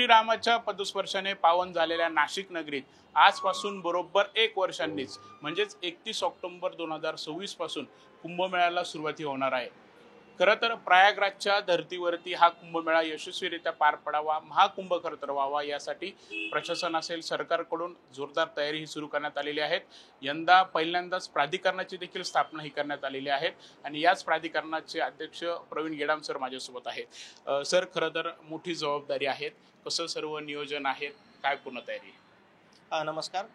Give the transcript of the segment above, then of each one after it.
श्रीरामाच्या पदस्पर्शाने पावन झालेल्या नाशिक नगरीत आजपासून बरोबर 1 वर्षांनीच म्हणजेच 31 ऑक्टोबर 2026 पासून कुंभमेळ्याला सुरुवात होणार आहे। खरं तर प्रयागराजच्या धर्तीवरती हा कुंभमेळा यशस्वीरित्या पार पडावा, महाकुंभ खरं तर व्हावा, यासाठी प्रशासन असेल सरकारकडून जोरदार तयारी सुरू करण्यात आलेली आहे। यंदा पहिल्यांदाच प्राधिकरणाची देखील स्थापना ही करण्यात आलेली आहे आणि याच प्राधिकरणाचे अध्यक्ष प्रवीण गेडाम सर माझ्यासोबत आहेत। सर, खरं तर मोठी जबाबदारी आहे, कसं सर्व नियोजन आहे, काय पूर्ण तयारी आहे? नमस्कार।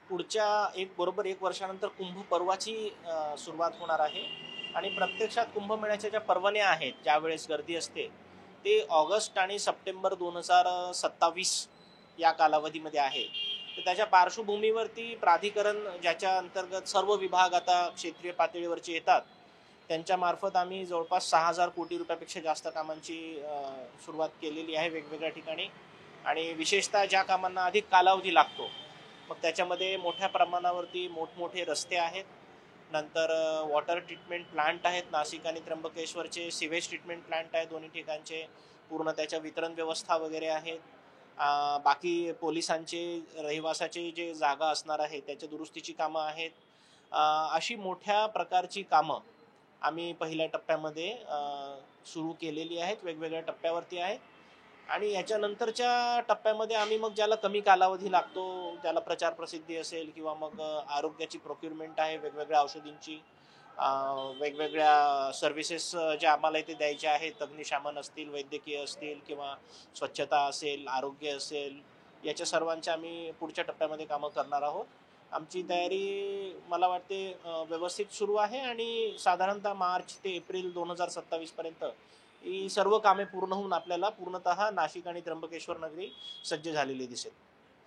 पुढच्या बरोबर 1 वर्षानंतर कुंभ पर्वाची सुरुवात होणार आहे आणि प्रत्यक्षात कुंभमेळ्याच्या ज्या परवान्या आहेत, ज्यावेळेस गर्दी असते, ते ऑगस्ट आणि सप्टेंबर 2027 या कालावधीमध्ये आहे। तर त्याच्या पार्श्वभूमीवरती प्राधिकरण, ज्याच्या अंतर्गत सर्व विभाग आता क्षेत्रीय पातळीवरचे येतात, त्यांच्या मार्फत आम्ही जवळपास 6000 कोटी रुपयापेक्षा जास्त कामांची सुरुवात केलेली आहे वेगवेगळ्या ठिकाणी। आणि विशेषतः ज्या कामांना अधिक कालावधी लागतो, मग त्याच्यामध्ये मोठ्या प्रमाणावरती मोठमोठे रस्ते आहेत, नंतर वॉटर ट्रीटमेंट प्लांट आहेत, नाशिक आणि त्र्यंबकेश्वरचे सिवेज ट्रीटमेंट प्लांट आहेत दोन्ही ठिकाणचे, पूर्ण त्याच्या वितरण व्यवस्था वगैरे आहेत। बाकी पोलिसांचे रहिवासाचे जे जागा असणार आहे त्याच्या दुरुस्तीची कामं आहेत। अशी मोठ्या प्रकारची कामं आम्ही पहिल्या टप्प्यामध्ये सुरू केलेली आहेत, वेगवेगळ्या टप्प्यावरती आहेत। आणि याच्यानंतरच्या टप्प्यामध्ये आम्ही मग ज्याला कमी कालावधी लागतो, त्याला प्रचार प्रसिद्धी असेल किंवा मग आरोग्याची प्रोक्युरमेंट आहे, वेगवेगळ्या औषधींची, वेगवेगळ्या सर्व्हिसेस ज्या आम्हाला इथे द्यायच्या आहेत, अग्निशमन असतील, वैद्यकीय असतील किंवा स्वच्छता असेल, आरोग्य असेल, याच्या सर्वांच्या आम्ही पुढच्या टप्प्यामध्ये कामं करणार आहोत। आमची तयारी मला वाटते व्यवस्थित सुरू आहे आणि साधारणतः मार्च ते एप्रिल 2027 पर्यंत ही सर्व कामे पूर्ण होऊन आपल्याला पूर्णतः नाशिक आणि त्र्यंबकेश्वर नगरी सज्ज झालेली दिसेल।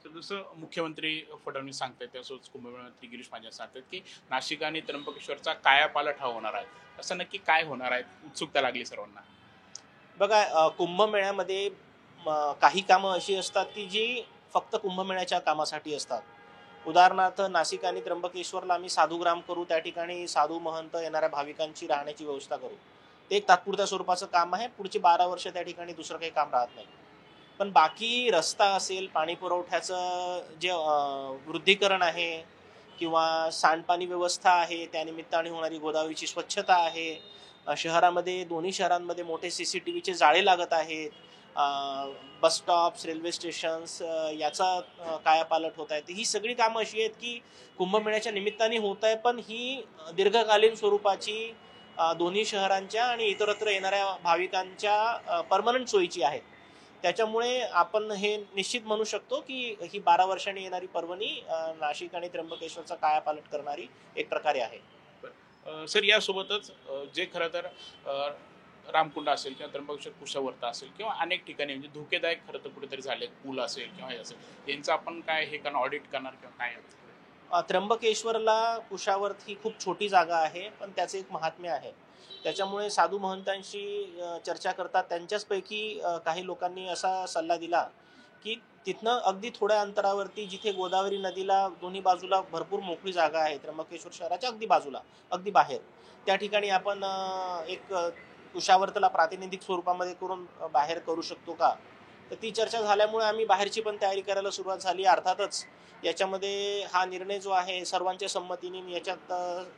तर जसं मुख्यमंत्री फडणवीस सांगतात, त्यासोबत कुंभमेळ्यामंत्री गिरीश महाजन सांगतात की नाशिक आणि त्र्यंबकेश्वरचा कायापालट हा होणार आहे, असं नक्की काय होणार आहे? उत्सुकता लागली सर्वांना। बघा, कुंभमेळ्यामध्ये काही कामं अशी असतात की जी फक्त कुंभमेळ्याच्या कामासाठी असतात। उदाहरणार्थ नाशिक आणि त्र्यंबकेश्वरला आम्ही साधूग्राम करू, त्या ठिकाणी साधू महंत येणाऱ्या भाविकांची राहण्याची व्यवस्था करू। ते एक तात्पुरत्या स्वरूपाचं काम आहे, पुढची 12 वर्ष त्या ठिकाणी दुसरं काही काम राहत नाही। पण बाकी रस्ता असेल, पाणी पुरवठ्याचं जे वृद्धीकरण आहे किंवा सांडपाणी व्यवस्था आहे, त्यानिमित्ताने होणारी गोदावरीची स्वच्छता आहे, शहरामध्ये दोन्ही शहरांमध्ये मोठे CCTVचे जाळे लागत आहेत, बस स्टॉप्स, रेल्वे स्टेशन्स, याचा कायापालट होत आहे। ही सगळी कामं अशी आहेत की कुंभमेळ्याच्या निमित्ताने होत आहे, पण ही दीर्घकालीन स्वरूपाची दोन्ही शहरांच्या आणि इतरत्र येणाऱ्या भाविकांच्या परमनंट सोयीची आहेत। त्याच्यामुळे आपण हे निश्चित म्हणू शकतो की ही 12 वर्षांनी येणारी पर्वणी नाशिक आणि त्र्यंबकेश्वरचा कायापालट करणारी एक प्रकारे आहे। सर, यासोबतच जे खरं तर रामकुंड असेल किंवा त्र्यंबकेश्वर कुशावर्त असेल किंवा अनेक ठिकाणी म्हणजे धोकेदायक खरं तर कुठेतरी झाले, पूल असेल किंवा हे असेल, यांचं आपण काय हे करणार, ऑडिट करणार किंवा काय? त्र्यंबकेश्वरला कुशावर्त ही खूप छोटी जागा आहे, पण त्याचे एक महात्म्य आहे। त्याच्यामुळे साधू महंतांशी चर्चा करतात, त्यांच्याचपैकी काही लोकांनी असा सल्ला दिला की तिथनं अगदी थोड्या अंतरावरती, जिथे गोदावरी नदीला दोन्ही बाजूला भरपूर मोकळी जागा आहे, त्र्यंबकेश्वर शहराच्या अगदी बाजूला, अगदी बाहेर, त्या ठिकाणी आपण एक कुशावर्तला प्रातिनिधिक स्वरूपामध्ये करून बाहेर करू शकतो का? तर ती चर्चा झाल्यामुळे आम्ही बाहेरची पण तयारी करायला सुरुवात झाली। अर्थातच याच्यामध्ये हा निर्णय जो आहे सर्वांच्या संमतीने, याच्यात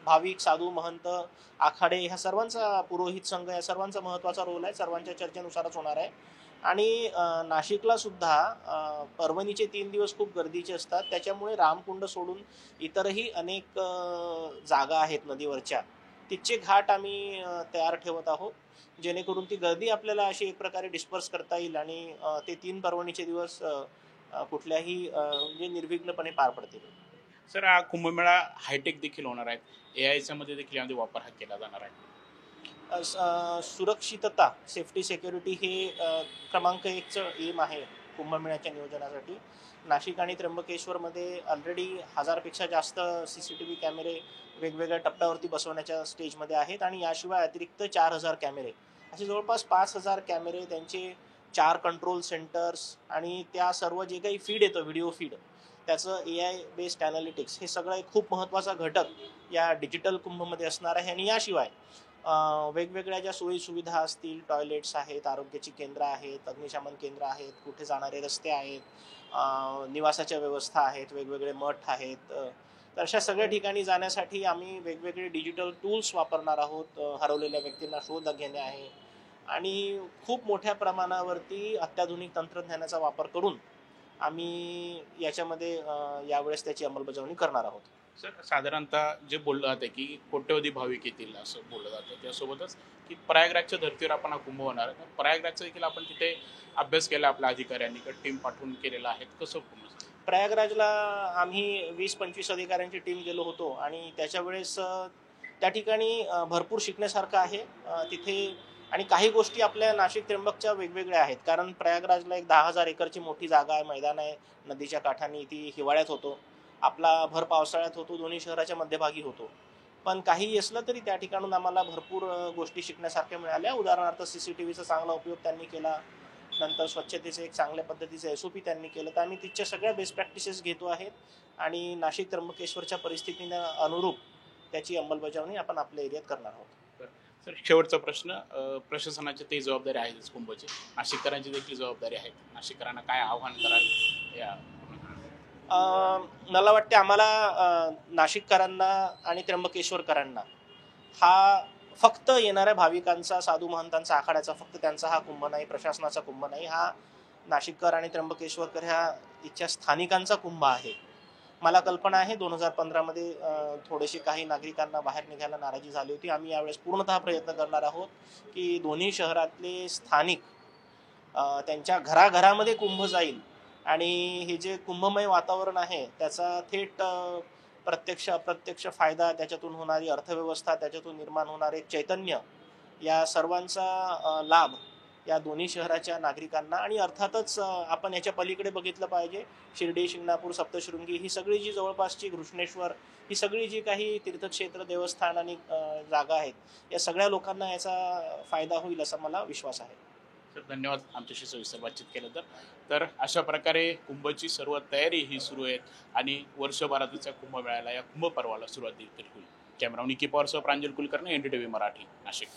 भाविक, साधू, महंत, आखाडे, ह्या सर्वांचा, पुरोहित संघ, या सर्वांचा महत्त्वाचा रोल आहे, सर्वांच्या चर्चेनुसारच होणार आहे। आणि नाशिकला सुद्धा पर्वणीचे 3 दिवस खूप गर्दीचे असतात, त्याच्यामुळे रामकुंड सोडून इतरही अनेक जागा आहेत नदीवरच्या, तिथचे घाट आम्ही तयार ठेवत आहोत, जेणेकरून ती गर्दी आपल्याला अशी एक प्रकारे डिस्पर्स करता येईल आणि ते 3 पर्वणीचे दिवस कुठल्याही म्हणजे निर्विघ्नपणे पार पडतील। सर, हा कुंभमेळा हायटेक देखील होणार आहे, AIच्या मध्ये देखील यामध्ये वापर हा केला जाणार आहे। सुरक्षितता, सेफ्टी, सिक्युरिटी हे क्रमांक 1चं एम आहे कुंभमेळ्याच्या नियोजनासाठी। नाशिक आणि त्र्यंबकेश्वरमध्ये ऑलरेडी 1000पेक्षा जास्त CCTV कॅमेरे वेगवेगळ्या टप्प्यावरती बसवण्याच्या स्टेजमध्ये आहेत आणि याशिवाय अतिरिक्त 4000 कॅमेरे, असे जवळपास 5000 कॅमेरे, त्यांचे 4 कंट्रोल सेंटर्स आणि त्या सर्व जे काही फीड येतं, व्हिडिओ फीड, त्याचं AI बेस्ड ॲनालिटिक्स, हे सगळं एक खूप महत्त्वाचा घटक या डिजिटल कुंभमध्ये असणार आहे। आणि याशिवाय वेगवेगळ्या ज्या सोयी सुविधा असतील, टॉयलेट्स आहेत, आरोग्याची केंद्र आहेत, अग्निशमन केंद्र आहेत, कुठे जाणारे रस्ते आहेत, निवासाच्या व्यवस्था आहेत, वेगवेगळे मठ आहेत. तर अशा सगळ्या ठिकाणी जाण्यासाठी आम्ही वेगवेगळे डिजिटल टूल्स वापरणार आहोत. हरवलेल्या व्यक्तींना शोध घेणे आहे आणि खूप मोठ्या प्रमाणावरती अत्याधुनिक तंत्रज्ञानाचा वापर करून आम्ही याच्यामध्ये यावेळेस त्याची अंमलबजावणी करणार आहोत. सर, साधारणतः जे बोललं जातं की कोट्यवधी भाविक येतील असं बोललं जातं, त्यासोबतच की प्रयागराजच्या धर्तीवर आपण हा कुंभ होणार आहे. प्रयागराजचा देखील आपण तिथे अभ्यास केला आपल्या अधिकाऱ्यांनी, टीम पाठवून केलेला आहे. कसं कुंभ? प्रयागराजला आम्ही 20-25 अधिकाऱ्यांची टीम गेलो होतो आणि त्याच्या वेळेस त्या ठिकाणी भरपूर शिकण्यासारखं आहे तिथे. आणि काही गोष्टी आपल्या नाशिक त्र्यंबकच्या वेगवेगळ्या आहेत, कारण प्रयागराजला एक 10,000 एकरची मोठी जागा आहे, मैदान आहे, नदीच्या काठानी. ती हिवाळ्यात होतो, आपला भर पावसाळ्यात होतो, दोन्ही शहराच्या मध्यभागी होतो. पण काही असलं तरी त्या ठिकाणून आम्हाला भरपूर गोष्टी शिकण्यासारख्या मिळाल्या. उदाहरणार्थ CCTVचा चांगला उपयोग त्यांनी केला, नंतर स्वच्छतेचे एक चांगल्या पद्धतीचे SOP त्यांनी केलं. तर आम्ही तिथच्या सगळ्या बेस्ट प्रॅक्टिसेस घेतो आहेत आणि नाशिक त्र्यंबकेश्वरच्या परिस्थितीला अनुरूप त्याची अंमलबजावणी आपण आपल्या एरियात करणार आहोत. सर, शेवटचा प्रश्न, प्रशासनाची ते जबाबदारी आहेच कुंभची, नाशिककरांची देखील जबाबदारी आहे. नाशिककरांना काय आव्हान कराल या? मला वाटते आम्हाला नाशिककरांना आणि त्र्यंबकेश्वरकरांना हा फक्त येणाऱ्या भाविकांचा, साधू महंतांचा, आखाड्याचा फक्त त्यांचा हा कुंभ नाही, प्रशासनाचा कुंभ नाही. हा नाशिककर आणि त्र्यंबकेश्वरकर ह्या इथच्या स्थानिकांचा कुंभ आहे. मला कल्पना आहे 2015 मध्ये थोडेसे काही नागरिकांना बाहेर निघायला नाराजी झाली होती. आम्ही यावेळेस पूर्णतः प्रयत्न करणार आहोत की दोन्ही शहरातले स्थानिक त्यांच्या घराघरामध्ये कुंभ जाईल आणि हे जे कुंभमय वातावरण आहे त्याचा थेट प्रत्यक्ष अप्रत्यक्ष फायदा, त्याच्यातून होणारी अर्थव्यवस्था, त्याच्यातून निर्माण होणारे एक चैतन्य, या सर्वांचा लाभ या दोन्ही शहराच्या नागरिकांना. आणि अर्थातच आपण याच्या पलीकडे बघितलं पाहिजे, शिर्डी, शिंगणापूर, सप्तशृंगी ही सगळी जी जवळपासची, घृष्णेश्वर, ही सगळी जी काही तीर्थक्षेत्र, देवस्थान आणि जागा आहेत, या सगळ्या लोकांना याचा फायदा होईल असा मला विश्वास आहे. सर, धन्यवाद आमच्याशी सविस्तर बातचीत केलं तर अशा प्रकारे कुंभची सर्व तयारी ही सुरू आहे आणि वर्षभरातच्या कुंभमेळ्याला, या कुंभ पर्वाला सुरुवात देखील होईल. कॅमेरा निकी पॉवरसह प्रांजल कुलकर्णी, NDTV मराठी, नाशिक.